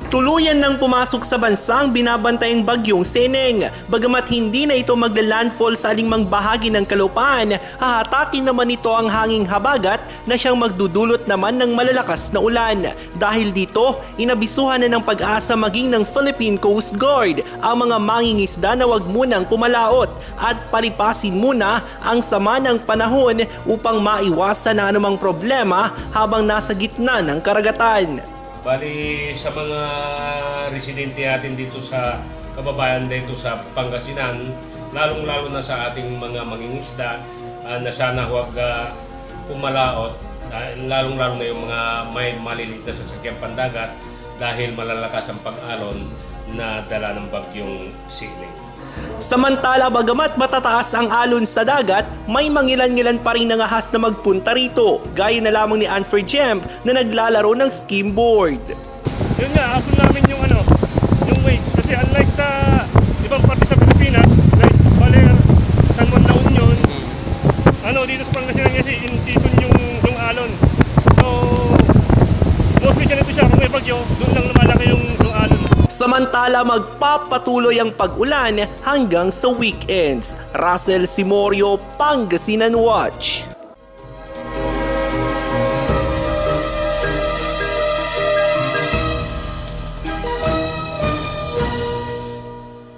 Tuluyan nang pumasok sa bansang binabantayang bagyong Ineng. Bagamat hindi na ito magla-landfall sa alingmang bahagi ng kalupaan, hahatakin naman ito ang hanging habagat na siyang magdudulot naman ng malalakas na ulan. Dahil dito, inabisuhan na ng Pag-asa maging ng Philippine Coast Guard ang mga mangingisda na wag munang pumalaot at palipasin muna ang sama ng panahon upang maiwasan ang anumang problema habang nasa gitna ng karagatan. Bali sa mga residente natin dito sa kababayan dito sa Pangasinan, lalong-lalo na sa ating mga mangingisda na sana huwag pumalaot, lalong-lalo na yung mga may maliliit na sasakyang pandagat dahil malalakas ang pag-alon na dala ng bagyong Ineng. Samantala, bagamat matataas ang alon sa dagat, may mangilan-ngilan pa rin nangahas na magpunta rito, gaya na lamang ni Anfer Jemp na naglalaro ng skimboard. Yun nga, ako namin yung waves kasi unlike sa ibang parte sa Pilipinas, like Baler, San Juan La Union, dito sa Pangasinan kasi in season yung alon. So, mostly dyan ito siya, kung may bagyo, doon lang lumalaki yung alon. Samantala, magpapatuloy ang pag-ulan hanggang sa weekends. Russell Simorio, Pangasinan Watch.